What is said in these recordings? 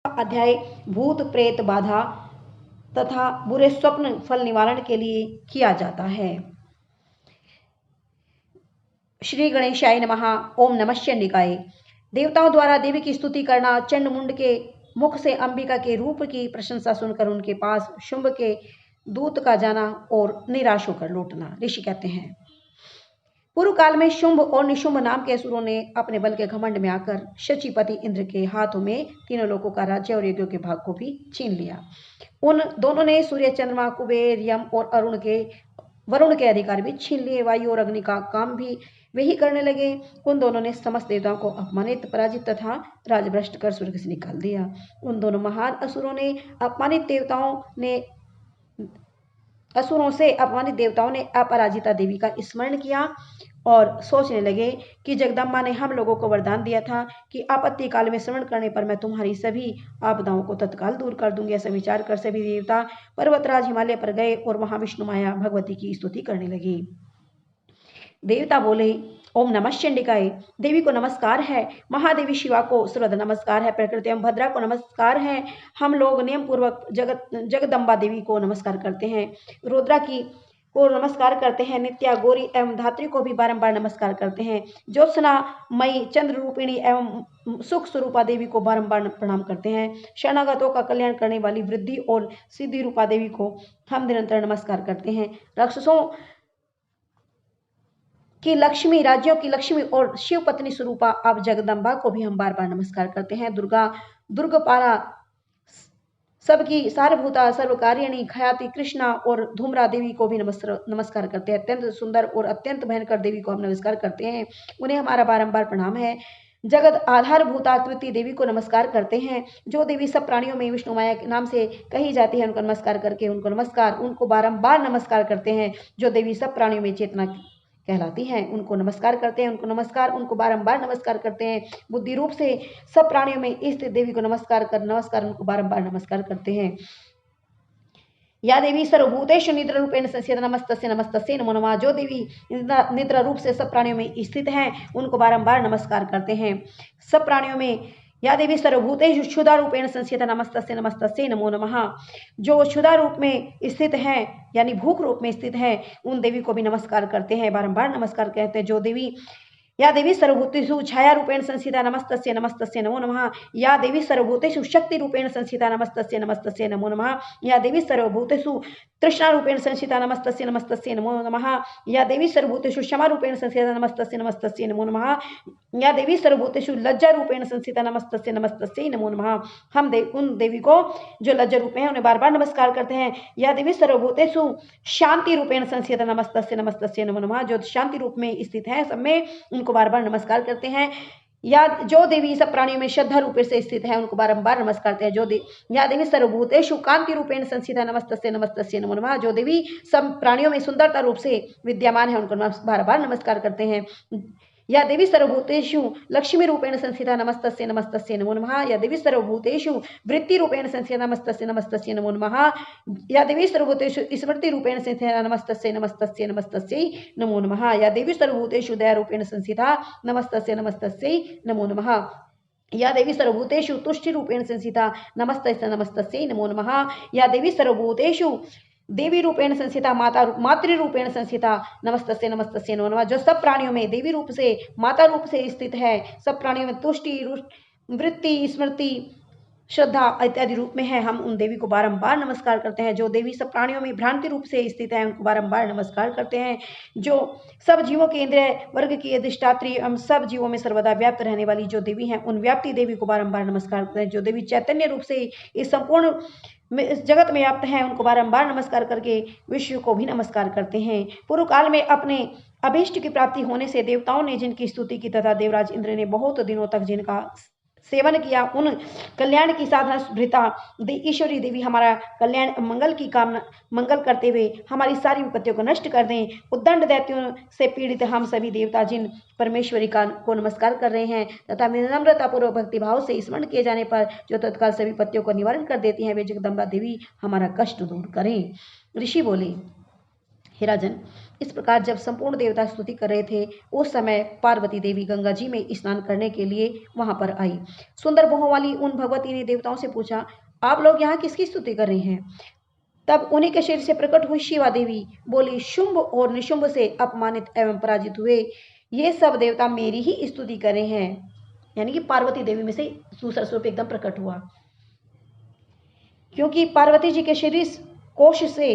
अध्याय भूत प्रेत बाधा तथा बुरे स्वप्न फल निवारण के लिए किया जाता है। श्री गणेशाय नमः। ओम नमः चंडिकाय। देवताओं द्वारा देवी की स्तुति करना, चंडमुंड के मुख से अंबिका के रूप की प्रशंसा सुनकर उनके पास शुंभ के दूत का जाना और निराश होकर लौटना। ऋषि कहते हैं, पूर्व काल में शुंभ और निशुंभ नाम के असुरों ने अपने बल के घमंड में आकर शचीपति इंद्र के हाथों में तीनों लोकों का राज्य और यज्ञों के भाग को भी छीन लिया। उन दोनों ने सूर्य, चंद्रमा, कुबेर, यम और वरुण के अधिकार भी छीन लिए। वायु और अग्नि का काम भी वही करने लगे। उन दोनों ने समस्त देवताओं को अपमानित, पराजित तथा राजभ्रष्ट कर स्वर्ग से निकाल दिया। उन दोनों महान असुरों से अपमानित देवताओं ने अपराजिता देवी का स्मरण किया और सोचने लगे कि जगदम्बा ने हम लोगों को वरदान दिया था कि आपत्ति काल में स्मरण करने पर मैं तुम्हारी सभी आपदाओं को तत्काल दूर कर दूंगी। ऐसा विचार कर सभी देवता पर्वतराज हिमालय पर गए और वहां विष्णु माया भगवती की स्तुति करने लगी। देवता बोले, ओम नमः चंडिकाय। देवी को नमस्कार है। महादेवी शिवा को सर्वदा नमस्कार है। प्रकृति एवं भद्रा को नमस्कार है। हम लोग नियम पूर्वक जगदम्बा देवी को नमस्कार करते हैं। रुद्रा को नमस्कार करते हैं। नित्या, गौरी एवं धात्री को भी बारंबार नमस्कार करते हैं। ज्योत्सना मई, चंद्र रूपिणी एवं सुख स्वरूपा देवी को बारंबार प्रणाम करते हैं। शरणागतों का कल्याण करने वाली वृद्धि और सिद्धि रूपा देवी को हम निरंतर नमस्कार करते हैं। राक्षसों की लक्ष्मी, राज्यों की लक्ष्मी और शिव पत्नी स्वरूपा अब जगदम्बा को भी हम बार बार नमस्कार करते हैं। दुर्गपाला, सबकी सारभूता, सर्वकार्यणी, खयाति, कृष्णा और धूम्रा देवी को भी नमस्कार करते हैं। अत्यंत सुंदर और अत्यंत भयंकर देवी को हम नमस्कार करते हैं। उन्हें हमारा बारंबार प्रणाम है। जगत आधारभूता कृति देवी को नमस्कार करते हैं। जो देवी सब प्राणियों में विष्णु माया के नाम से कही जाती है, उनको नमस्कार करके उनको बारंबार नमस्कार करते हैं। जो देवी सब प्राणियों में चेतना कहलाती हैं, उनको नमस्कार करते हैं। उनको बारंबार नमस्कार करते हैं। बुद्धि रूप से सब प्राणियों में स्थित देवी को उनको बारंबार नमस्कार करते हैं। या देवी सर्वभूतेषु निद्रा रूपेण संस्थिता नमस्तस्यै नमो नमः। जो देवी निद्रा रूप से सब प्राणियों में स्थित हैं, उनको बारंबार नमस्कार करते हैं। सब प्राणियों में या देवी सर्वभूतेषु क्षुधा रूपेण संस्थिता नमस्तस्यै नमो नमः। जो क्षुधा रूप में स्थित हैं यानी भूख रूप में स्थित हैं, उन देवी को भी नमस्कार करते हैं, बारंबार नमस्कार कहते हैं। जो देवी या देवी सर्वभूतेषु छाया रूपेण संस्थिता नमस्तस्यै नमो नमः। या देवी सर्वभूतेषु शक्ति रूपेण संस्थिता नमस्तस्यै नमो नमः। या देवी सर्वभूतेषु तृष्णा रूपेण संस्थिता नमस्तस्यै नमो नमः। या देवी सर्वभूतेषु क्षमा रूपेण संस्थिता नमस्तस्यै नमो नमः। या देवी सर्वभूतेषु लज्जा रूपेण संस्थिता नमस्तस्यै नमो नमः। हम उन देवी को जो लज्जा रूप में है उन्हें बार बार नमस्कार करते हैं। या देवी सर्वभूतेषु शांति रूपेण संस्थिता नमस्तस्यै नमो नमः। जो शांति रूप में स्थित है सब में, उनको बार बार नमस्कार करते हैं। या जो देवी सब प्राणियों में श्रद्धा रूप से स्थित है, उनको बारंबार नमस्कार करते हैं। या देवी सर्वभूतेषु कांति रूपेण संस्थिता नमस्तस्यै नमो नमः। जो देवी सब प्राणियों में सुंदरता रूप से विद्यमान है, उनको बार बार नमस्कार करते हैं। या देवी सर्वभूतेषु लक्ष्मी रूपेण संस्थिता नमस्तस्यै नमो नमः। या देवी सर्वभूतेषु वृत्ति रूपेण संस्थिता नमस्तस्यै नमो नमः। या देवी सर्वभूतेषु स्मृति रूपेण संस्थिता नमस्तस्यै नमो नमः। या देवी सर्वभूतेषु दया रूपेण संस्थिता नमस्तस्यै नमो नमः। या देवी सर्वभूतेषु तुष्टि रूपेण संस्थिता नमस्तस्यै नमो नमः। या देवी सर्वभूतेषु देवी रूपेण संस्थिता मातृ रूपेण संस्थिता नमस्तस्यै नमो नमः। जो सब प्राणियों में देवी रूप से, माता रूप से स्थित है, सब प्राणियों में तुष्टि, वृत्ति, स्मृति, श्रद्धा इत्यादि रूप में है, हम उन देवी को बारंबार नमस्कार करते हैं। जो देवी सब प्राणियों में भ्रांति रूप से स्थित है, उनको बारंबार नमस्कार करते हैं। जो सब जीवों के इंद्रिय वर्ग की अधिष्ठात्री एवं सब जीवों में सर्वदा व्याप्त रहने वाली जो देवी हैं, उन व्याप्ति देवी को बारंबार नमस्कार करते हैं। जो देवी चैतन्य रूप से इस संपूर्ण इस जगत में व्याप्त हैं, उनको बारंबार नमस्कार करके विश्व को भी नमस्कार करते हैं। पूर्व काल में अपने अभीष्ट की प्राप्ति होने से देवताओं ने जिनकी स्तुति की तथा देवराज इंद्र ने बहुत दिनों तक जिनका सेवन किया, उन कल्याण की साधना भृता ईश्वरी देवी हमारा कल्याण मंगल करते हुए हमारी सारी विपत्तियों को नष्ट कर दें। उद्दंड दैत्यों से पीड़ित हम सभी देवता जिन परमेश्वरी को नमस्कार कर रहे हैं तथा विनम्रतापूर्वक भक्तिभाव से स्मरण किए जाने पर जो तत्काल सभी विपत्तियों को निवारण कर देती हैं, वे जगदम्बा देवी हमारा कष्ट दूर करें। ऋषि बोले, हे राजन, इस प्रकार जब संपूर्ण देवता स्तुति कर रहे थे, उस समय पार्वती देवी गंगा जी में स्नान करने के लिए वहां पर आई। सुंदर भुवों वाली उन भगवती ने देवताओं से पूछा, आप लोग यहाँ किसकी स्तुति कर रहे हैं? तब उन्हीं के शरीर से प्रकट हुई शिवा देवी बोली, शुंभ और निशुंभ से अपमानित एवं पराजित हुए ये सब देवता मेरी ही स्तुति कर रहे हैं। यानी कि पार्वती देवी में से दूसरा स्वरूप एकदम प्रकट हुआ, क्योंकि पार्वती जी के शरीर कोश से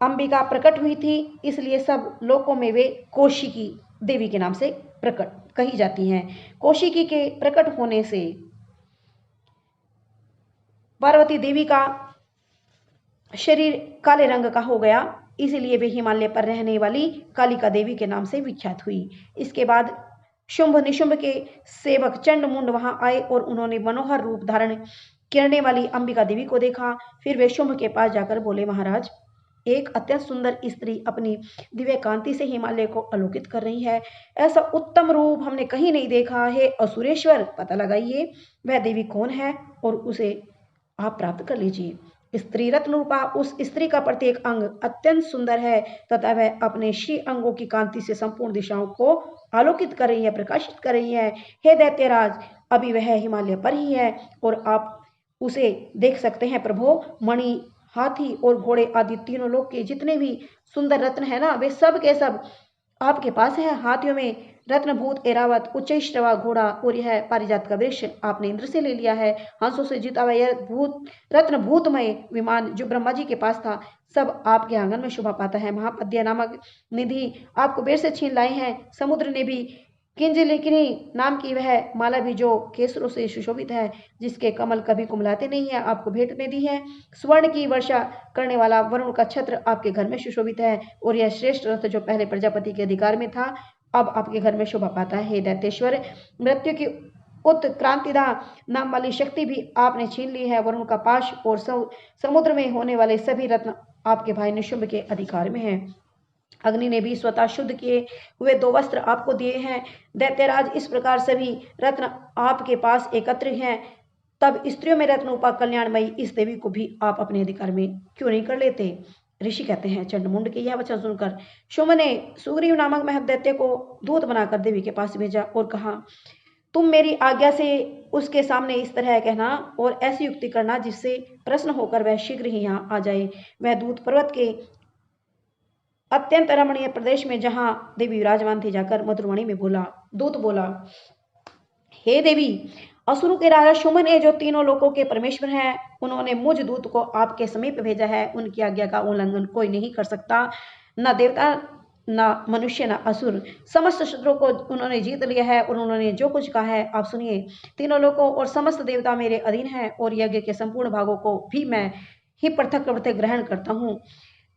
अंबिका प्रकट हुई थी, इसलिए सब लोकों में वे कौशिकी देवी के नाम से प्रकट कही जाती हैं। कौशिकी के प्रकट होने से पार्वती देवी का शरीर काले रंग का हो गया, इसलिए वे हिमालय पर रहने वाली कालिका देवी के नाम से विख्यात हुई। इसके बाद शुंभ निशुंभ के सेवक चंड मुंड वहां आए और उन्होंने मनोहर रूप धारण करने वाली अंबिका देवी को देखा। फिर वे शुंभ के पास जाकर बोले, महाराज, एक अत्यंत सुंदर स्त्री अपनी दिव्य कांति से हिमालय को आलोकित कर रही है। ऐसा उत्तम रूप हमने कहीं नहीं देखा है। असुरेश्वर, पता लगाइए वह देवी कौन है और उसे आप प्राप्त कर लीजिए। स्त्री रत्न रूपा उस स्त्री का प्रत्येक अंग अत्यंत सुंदर है तथा वह अपने श्री अंगों की कांति से संपूर्ण दिशाओं को आलोकित कर रही है, प्रकाशित कर रही है। हे दैत्यराज, अभी वह हिमालय पर ही है और आप उसे देख सकते हैं। प्रभु, मणि, हाथी और घोड़े आदि तीनों लोक के जितने भी सुंदर रत्न है ना, वे सब के सब आपके पास है। हाथियों में रत्नभूत एरावत, उच्चैश्रवा घोड़ा और यह पारिजात का वृक्ष आपने इंद्र से ले लिया है। हंसों से जीता हुआ यह रत्नभूतमय विमान जो ब्रह्मा जी के पास था, सब आपके आंगन में शोभा पाता है। महापद्य नामक निधि आपको बेर से छीन लाए हैं। समुद्र ने भी किंजलिकिनी नाम की वह माला भी जो केसरों से सुशोभित है, जिसके कमल कभी कुमलाते नहीं है, आपको भेंट में दी है। स्वर्ण की वर्षा करने वाला वरुण का छत्र आपके घर में सुशोभित है और यह श्रेष्ठ रथ जो पहले प्रजापति के अधिकार में था, अब आपके घर में शोभा पाता है। हे दैत्येश्वर, मृत्यु की उत्क्रांतिदा नाम वाली शक्ति भी आपने छीन ली है। वरुण का पाश और समुद्र में होने वाले सभी रत्न आपके भाई निशुंभ के अधिकार में है। अग्नि ने भी स्वतः शुद्ध किए हुए 2 वस्त्र आपको दिए हैं। दैत्यराज, इस प्रकार सभी रत्न आपके पास एकत्र हैं, तब स्त्रियों में रत्न उपा कल्याणमयी इस देवी को भी आप अपने अधिकार में क्यों नहीं कर लेते? ऋषि कहते हैं, चंडमुंड के यह वचन सुनकर शुंभ ने सुग्रीव नामक महत दैत्य को दूत बनाकर देवी के पास भेजा और कहा, तुम मेरी आज्ञा से उसके सामने इस तरह कहना और ऐसी युक्ति करना जिससे प्रश्न होकर वह शीघ्र ही यहाँ आ जाए। वह दूत पर्वत के अत्यंत रमणीय प्रदेश में जहां देवी विराजमान थी जाकर मधुरवाणी में बोला। दूत बोला, हे देवी, असुरों के राजा शुंभ ने जो तीनों लोकों के परमेश्वर हैं, उन्होंने मुझ दूत को आपके समीप भेजा है। उनकी आज्ञा का उल्लंघन कोई नहीं कर सकता, न देवता, न मनुष्य, न असुर। समस्त शत्रुओं को उन्होंने जीत लिया है और उन्होंने जो कुछ कहा है आप सुनिए। तीनों लोकों और समस्त देवता मेरे अधीन हैं और यज्ञ के संपूर्ण भागों को भी मैं ही पृथक पृथक ग्रहण करता हूँ।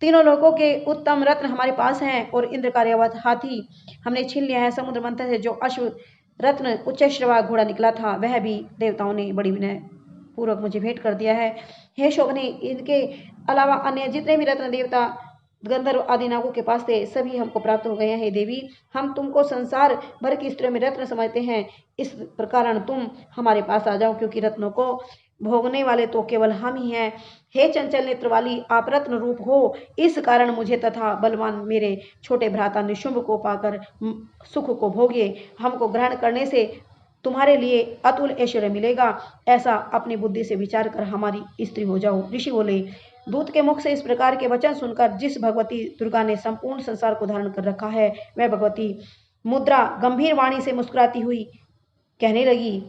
तीनों लोगों के उत्तम रत्न हमारे पास हैं और इंद्र का रेवत हाथी हमने छीन लिया है। समुद्र मंथन से जो अश्व रत्न उच्चैश्रवा घोड़ा निकला था, वह भी देवताओं ने बड़ी विनय पूर्वक मुझे भेंट कर दिया है। हे शोभने, इनके अलावा अन्य जितने भी रत्न देवता गंधर्व आदि नागों के पास थे, सभी हमको प्राप्त हो गए हैं। हे देवी, हम तुमको संसार भर की स्त्रियों में रत्न समझते हैं, इस प्रकार तुम हमारे पास आ जाओ, क्योंकि रत्नों को भोगने वाले तो केवल हम ही हैं। हे चंचल नेत्र वाली, आप रत्न रूप हो, इस कारण मुझे तथा बलवान मेरे छोटे भ्राता निशुंभ को पाकर सुख को भोगिए। हमको ग्रहण करने से तुम्हारे लिए अतुल ऐश्वर्य मिलेगा। ऐसा अपनी बुद्धि से विचार कर हमारी स्त्री हो जाओ। ऋषि बोले, दूत के मुख से इस प्रकार के वचन सुनकर जिस भगवती दुर्गा ने संपूर्ण संसार को धारण कर रखा है, वह भगवती मुद्रा गंभीर वाणी से मुस्कुराती हुई कहने लगी।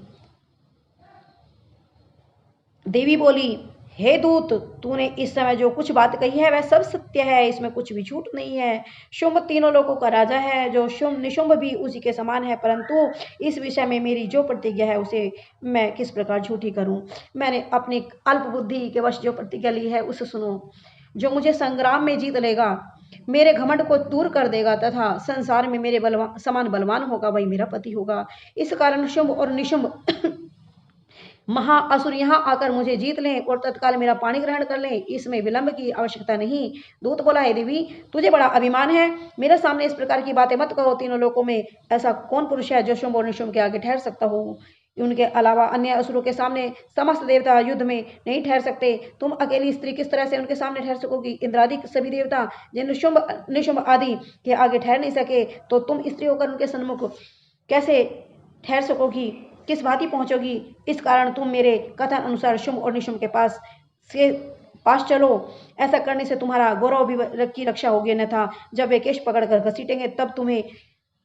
देवी बोली, हे दूत, तूने इस समय जो कुछ बात कही है वह सब सत्य है, इसमें कुछ भी झूठ नहीं है। शुंभ तीनों लोकों का राजा है, जो शुंभ निशुंभ भी उसी के समान है, परंतु इस विषय में मेरी जो प्रतिज्ञा है उसे मैं किस प्रकार झूठी करूं। मैंने अपनी अल्प बुद्धि के वश जो प्रतिज्ञा ली है उसे सुनो। जो मुझे संग्राम में जीत लेगा, मेरे घमंड को दूर कर देगा तथा संसार में मेरे समान बलवान होगा, वही मेरा पति होगा। इस कारण शुंभ और निशुंभ महाअसुर यहाँ आकर मुझे जीत लें और तत्काल मेरा पानी ग्रहण कर लें, इसमें विलंब की आवश्यकता नहीं। दूत बोला, हे देवी, तुझे बड़ा अभिमान है, मेरे सामने इस प्रकार की बातें मत कहो। तीनों लोकों में ऐसा कौन पुरुष है जो शुंभ और निशुंभ के आगे ठहर सकता हो? उनके अलावा अन्य असुरों के सामने समस्त देवता युद्ध में नहीं ठहर सकते। तुम अकेली स्त्री किस तरह से उनके सामने ठहर सकोगी? इंद्रादि सभी देवता जिन शुंभ निशुंभ आदि के आगे ठहर नहीं सके, तो तुम स्त्री होकर उनके सन्मुख कैसे ठहर सकोगी? किस भांति पहुंचोगी? इस कारण तुम मेरे कथन अनुसार शुंभ और निशुंभ के पास चलो। ऐसा करने से तुम्हारा गौरव भी की रक्षा होगी, अन्यथा जब वे केश पकड़कर घसीटेंगे तब तुम्हें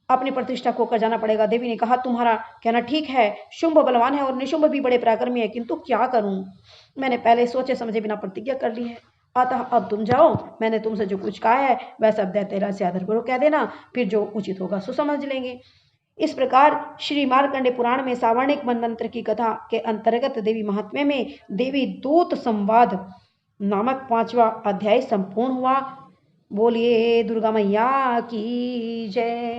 अपनी प्रतिष्ठा खोकर जाना पड़ेगा। देवी ने कहा, तुम्हारा कहना ठीक है, शुंभ बलवान है और निशुंभ भी बड़े पराक्रमी है, किंतु क्या करूं? मैंने पहले सोचे समझे बिना प्रतिज्ञा कर ली है। अतः अब तुम जाओ, मैंने तुमसे जो कुछ कहा है वह सब दैत्यराज से आदरपूर्वक कह देना, फिर जो उचित होगा सो समझ लेंगे। इस प्रकार श्री मार्कंडे पुराण में सावर्णिक मनमंत्र की कथा के अंतर्गत देवी महात्म्य में देवी दूत संवाद नामक 5वां अध्याय संपूर्ण हुआ। बोलिए दुर्गा मैया की जय।